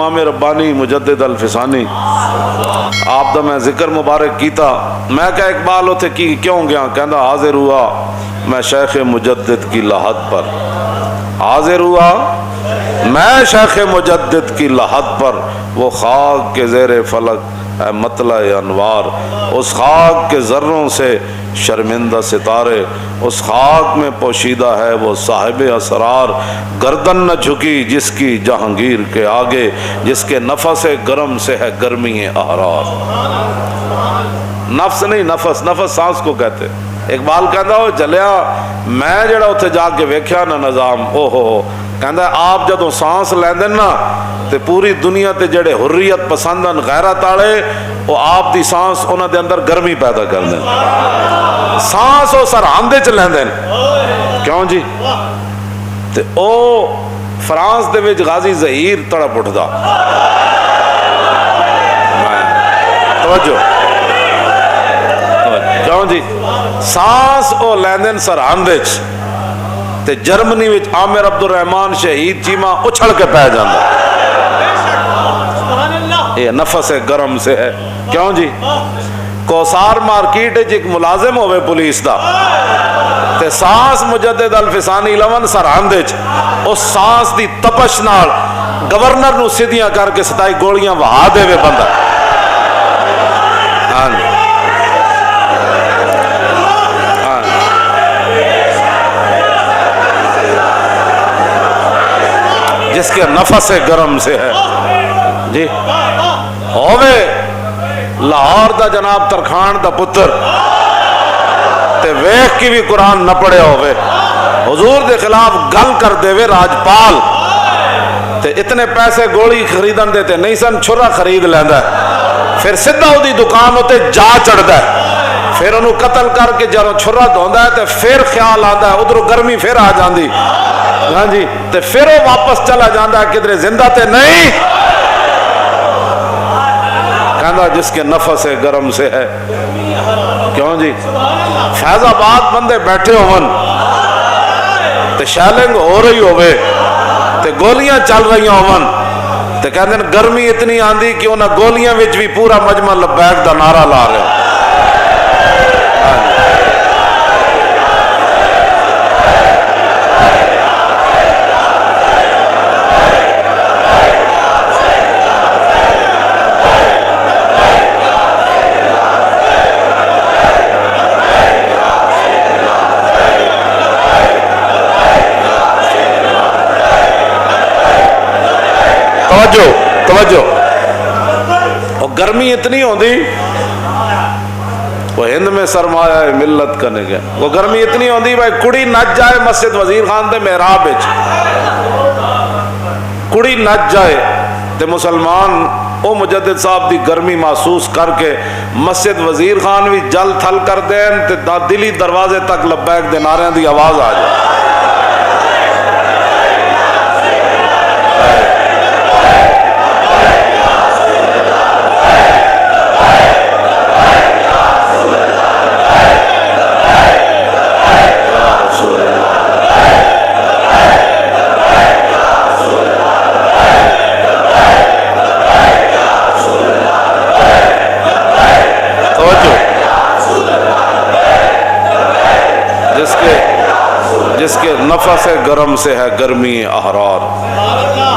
امام ربانی مجدد الفسانی آپ دا میں ذکر مبارک کیتا. میں کہ اقبال ہوتے کی کیوں گیا؟ کہندا حاضر ہوا میں شیخ مجدد کی لحد پر، حاضر ہوا میں شیخ مجدد کی لحد پر، وہ خاک کے زیر فلک اے مطلع انوار، اس خاک کے ذروں سے شرمندہ ستارے، اس خاک میں پوشیدہ ہے وہ صاحب اسرار، گردن نہ جھکی جس کی جہانگیر کے آگے، جس کے نفس گرم سے ہے گرمی احرار. نفس نہیں، نفس، نفس سانس کو کہتے. اقبال کہندا ہو جلیا میں جڑا اتھے جا کے ویکھیا نا نظام، او ہو کہندا آپ جدوں سانس لیندے نا تے پوری دنیا تے جڑے حریت پسندن غیرت والے وہ آپ دی سانس انہاں دے اندر گرمی پیدا کر دیں. سانس وہ سرحندے چ لیندے کیوں جی؟ تے او فرانس دے وچ غازی ظہیر تڑپ اٹھدا. توجہ کیوں جی؟ سانس او لیندن سرحندے چ تے جرمنی وچ عامر عبد الرحمان شہید چیمہ اچھل کے پہ جاندہ. یہ نفس گرم سے ہے. کیوں جی؟ کوسار مارکیٹ ایک ملازم ہوئے پولیس دا تے سانس مجدد الفسانی لون سرحندے چ اس سانس دی تپش نال گورنر نو سیدھیاں کر کے 27 گولیاں وہا دے وے بندہ. ہاں جی جس کے نفس گرم سے ہے جی. ہووے لاہور دا جناب ترخان دا پتر تے ویخ کی بھی قرآن نہ پڑھے ہوئے، حضور دے خلاف گل کر دے وے راجپال تے اتنے پیسے گولی خریدن دیتے نہیں سن، چھرا خرید لیندہ ہے، پھر سدھا ہو دی دکان ہوتے جا چڑھ دا ہے، پھر انہوں قتل کر کے جروں چھرا دھوندا ہے تے پھر خیال آندا ہے ادھروں گرمی پھر آ جاندی. ہاں جی تے پھر وہ واپس چلا جاندہ ہے کدھر زندہ تے نہیں. کہندہ جس کے نفس گرم سے ہے. کیوں جی؟ فیض آباد بندے بیٹھے ہون تے شیلنگ ہو رہی ہوئے تے گولیاں چل رہی ہون تے کہندے گرمی اتنی آندی کہ انہاں گولیاں وچ بھی پورا مجمع لبیک دا نعرہ لا رہے. توجہ اور گرمی اتنی ہوندی وہ ہند میں سرمایہ ملت کرنے گیا، وہ گرمی اتنی ہوندی بھائی کڑی نچ جائے مسجد وزیر خان دے محراب وچ، کڑی نچ جائے تے مسلمان او مجدد صاحب دی گرمی محسوس کر کے مسجد وزیر خان بھی جل تھل کر دین تے دلی دروازے تک لبیک دے نعرے دی آواز آ جائے. جس کے نفس گرم سے ہے گرمی احرار.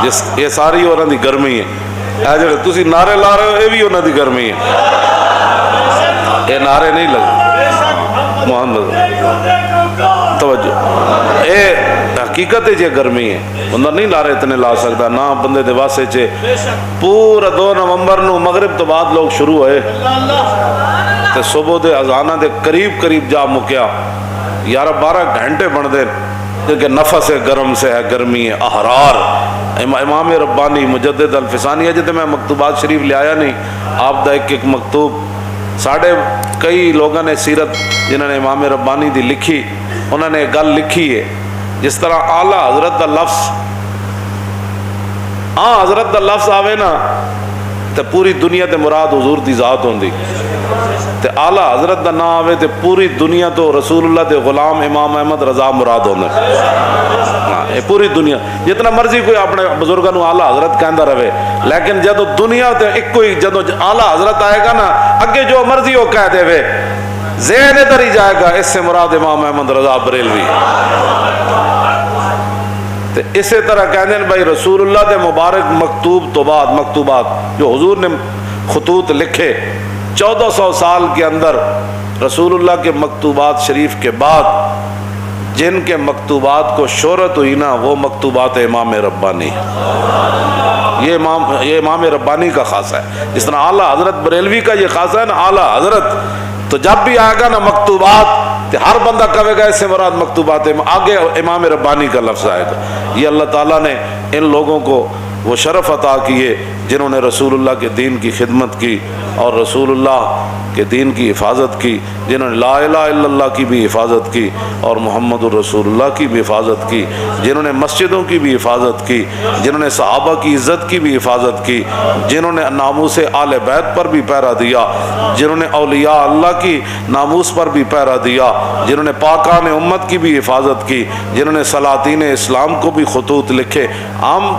جس یہ ساری انہوں دی گرمی ہے. اے جڑے تسی نعرے لا رہے ہو یہ بھی انہوں دی گرمی ہے. یہ نعرے نہیں لگے محمد. توجہ اے حقیقت ہے یہ گرمی ہے. بندہ نہیں نعرے اتنے لا سکتا نہ بندے دے واسطے چے. پورا 2 نومبر نو مغرب تو بعد لوگ شروع ہوئے تے صبح دے اذانہ دے قریب جا مکیا 11-12 گھنٹے بن دے کہ نفس گرم سے ہے گرمی احرار. امام ربانی مجدد الفسانی ہے جتے میں مکتوبات شریف لے آیا نہیں. آپ دا ایک مکتوب ساڑھے کئی لوگوں نے سیرت جنہوں نے امام ربانی دی لکھی انہوں نے گل لکھی ہے جس طرح اعلیٰ حضرت دا لفظ حضرت دا لفظ آوے نا تو پوری دنیا تے مراد حضور دی ذات ہوندی. تے آلہ حضرت دا نام آوے تے پوری دنیا تو رسول اللہ دے غلام امام احمد رضا مراد ہوندے. ہاں پوری دنیا جتنا مرضی کوئی اپنے بزرگاں نو آلہ حضرت کہندا رہے، لیکن جدو دنیا تے ایک کوئی جدو آلہ حضرت آئے گا نا، اگے جو مرضی وہ کہہ دے وے، ذہن ادھر ہی جائے گا اس سے مراد امام احمد رضا بریلوی. تے اسی طرح کہندے ہیں بھائی رسول اللہ دے مبارک مکتوب تو بعد مکتوبات جو حضور نے خطوط لکھے 1400 سال کے اندر، رسول اللہ کے مکتوبات شریف کے بعد جن کے مکتوبات کو شہرت ہوئی نا، وہ مکتوبات امام ربانی. یہ امام ربانی کا خاصہ ہے. جس طرح اعلیٰ حضرت بریلوی کا یہ خاصہ ہے نا اعلیٰ حضرت، تو جب بھی آئے گا نا مکتوبات تو ہر بندہ کہے گا اس سے مراد مکتوبات، آگے امام ربانی کا لفظ آئے گا. یہ اللہ تعالیٰ نے ان لوگوں کو وہ شرف عطا کیے جنہوں نے رسول اللہ کے دین کی خدمت کی اور رسول اللہ کے دین کی حفاظت کی، جنہوں نے لا الہ الا اللہ کی بھی حفاظت کی اور محمد الرسول اللہ کی بھی حفاظت کی، جنہوں نے مسجدوں کی بھی حفاظت کی، جنہوں نے صحابہ کی عزت کی بھی حفاظت کی، جنہوں نے ناموس آل بیت پر بھی پہرا دیا، جنہوں نے اولیاء اللہ کی ناموس پر بھی پہرا دیا، جنہوں نے پاکان امت کی بھی حفاظت کی، جنہوں نے سلاطین اسلام کو بھی خطوط لکھے. ہم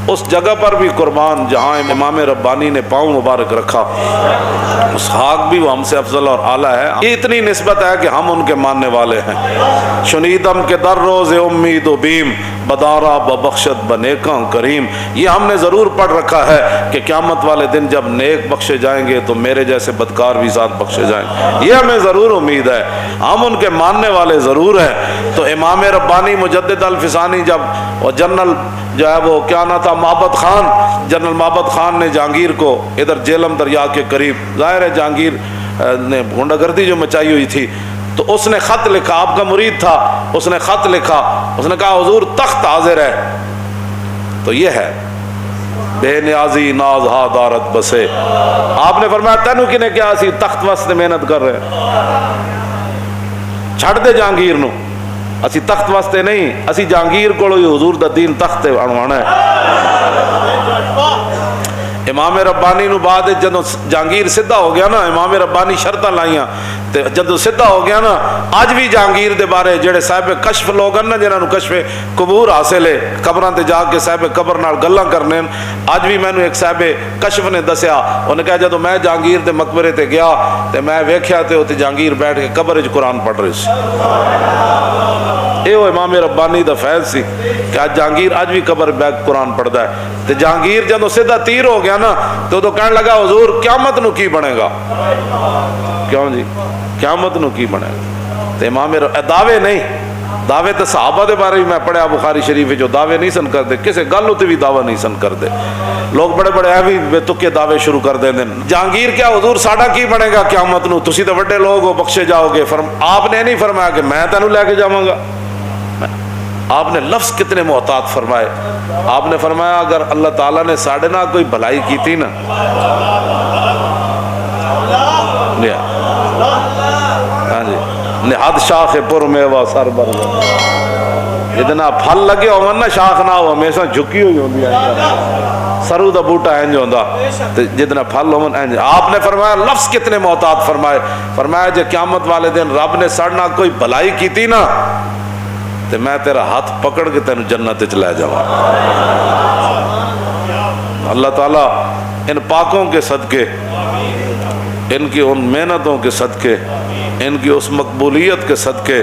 اس جگہ پر بھی قربان جہاں امام ربانی نے پاؤں مبارک رکھا، اس خاک بھی وہ ہم سے افضل اور اعلیٰ ہے. یہ اتنی نسبت ہے کہ ہم ان کے ماننے والے ہیں. شنیدم کے در روز امید و بیم بدارا ببخشت بنیکاں کریم. یہ ہم نے ضرور پڑھ رکھا ہے کہ قیامت والے دن جب نیک بخشے جائیں گے تو میرے جیسے بدکار بھی ساتھ بخشے جائیں گے. یہ ہمیں ضرور امید ہے، ہم ان کے ماننے والے ضرور ہیں. تو امام ربانی مجدد الفسانی جب وہ جنرل جو ہے وہ کیا نہ تھا محبت خان، جنرل محبت خان نے جہانگیر کو ادھر جیلم دریا کے قریب، ظاہر ہے جہانگیر نے غنڈہ گردی جو مچائی ہوئی تھی، تو اس نے خط لکھا، آپ کا مرید تھا، اس نے خط لکھا، اس نے کہا حضور تخت حاضر ہے. تو یہ ہے بے نیازی ناز ہا دارت بسے. آپ نے فرمایا تینوں کی نے کیا سی تخت واسطے محنت کر رہے چھڑ دے جہانگیر نو، اسی تخت واسطے نہیں، اسی جہانگیر کو حضور دا دین تخت انوانا ہے. امام ربانی نو بعد جدو جہانگیر سدھا ہو گیا نا، امام ربانی شرطاں لائیاں تے جدو سدھا ہو گیا نا، اج بھی جہانگیر دے بارے جڑے صاحب کشف لوگ ہیں نا، جنہاں نو کشف قبور حاصل ہے، قبراں تے جا کے صاحب قبر نال گلاں کرنے، اج بھی مینوں ایک صاحب کشف نے دسیا، انہوں نے کہا جدو میں جہانگیر دے مقبرے تے گیا تے میں ویکھیا تے اوتے جہانگیر بیٹھ کے قبر وچ قرآن پڑھ رہے سی. اے وہ امام ربانی دا فیض سی کہ آج جہانگیر آج بھی قبر بیٹھ قرآن پڑھدا ہے. تے جہانگیر جدو سیدھا تیر ہو گیا نا تو کہنے لگا حضور قیامت نو کی بنے گا. کیوں جی قیامت نو کی بنے گا؟ تے امام دعوے نہیں، دعوے تے صحابہ دے بارے میں پڑھیا بخاری شریف جو دعوے نہیں سن کردے، کسے گل تے بھی دعویٰ نہیں سن کردے. لوگ بڑے بڑے ایویں بے تکے دعوے شروع کر دیں. جہانگیر کیا حضور ساڈا کی بنے گا قیامت نو؟ تسی تے بڑے لوگ ہو بخشے جاؤ گے. آپ نے نہیں فرمایا کہ میں تینوں لے کے جاواں گا. آپ نے لفظ کتنے محتاط فرمائے. آپ نے فرمایا اگر اللہ تعالیٰ نے ساڑھے نہ کوئی بھلائی کی تھی نا، ہاں جی نہاد شاخ پر میوہ سر بر، اتنا پھل لگے ہو نا شاخ نہ ہو ہمیشہ جھکی ہوئی ہوندی ہے، سرو دا بوٹا انج ہوندا تے جتنا پھل ہون انج. آپ نے فرمایا لفظ کتنے محتاط فرمائے، فرمایا جے قیامت والے دن رب نے ساڑھے نہ کوئی بھلائی کی تھی نا تو میں تیرا ہاتھ پکڑ کے تینوں جنت وچ لے جاواں. اللہ تعالیٰ ان پاکوں کے صدقے، ان کی ان محنتوں کے صدقے، ان کی اس مقبولیت کے صدقے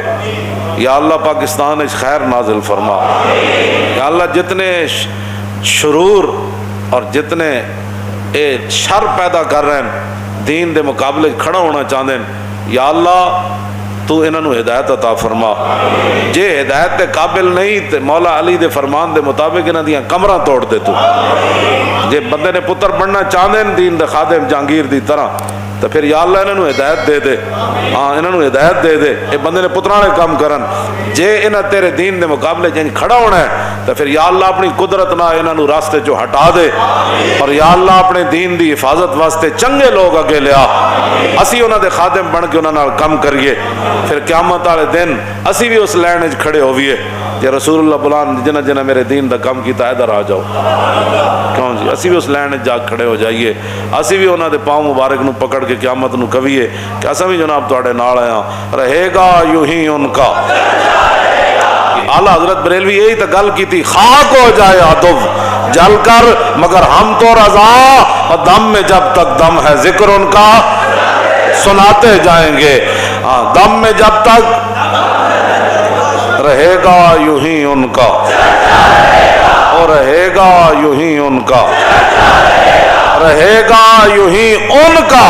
یا اللہ پاکستان اس خیر نازل فرما. یا اللہ جتنے شرور اور جتنے شر پیدا کر رہے ہیں دین دے مقابلے کھڑا ہونا چاہتے ہیں، یا اللہ تو انہوں نے ہدایت عطا فرما. جے ہدایت دے قابل نہیں تے مولا علی دے فرمان دے مطابق انہاں دیاں کمراں توڑ دے. تو جے بندے نے پتر بننا چاہتے ہیں دین دے خادم جہانگیر دی طرح تو پھر یا اللہ انہوں نے ہدایت دے دے. ہاں انہوں نے ہدایت دے دے، اے بندے نے پترانے کام کرن. جے انہاں تیرے دین دے مقابلے جن کھڑا ہونا ہے تو پھر یا اللہ اپنی قدرت نہ انہوں راستے جو ہٹا دے، اور یا اللہ اپنے دین دی حفاظت واسطے چنگے لوگ اگے لیا، اسی انہوں دے خادم بن کے انہوں نے کم کریے. پھر قیامت والے دن اسی بھی اس لائن وچ کھڑے ہوئیے کہ رسول اللہ بلان جنہ جنہ میرے دین دا کم کیتا ادھر آ جاؤ. کیوں جی اسی بھی اس لینڈ جا کھڑے ہو جائیے, اسی بھی انہوں دے پاؤں مبارک نو پکڑ کے قیامت نو کہیے کہ اساں بھی جناب تواڈے نال آیا. رہے گا یوں ہی ان کا. اعلیٰ حضرت بریلوی یہی تو گل کی تھی, خاک ہو جائے عدو جل کر مگر ہم تو رضا, اور دم میں جب تک دم ہے ذکر ان کا سناتے جائیں گے. ہاں دم میں جب تک رہے گا یوں ہی ان کا, اور رہے گا یوں ہی ان کا, رہے گا یوں ہی ان کا.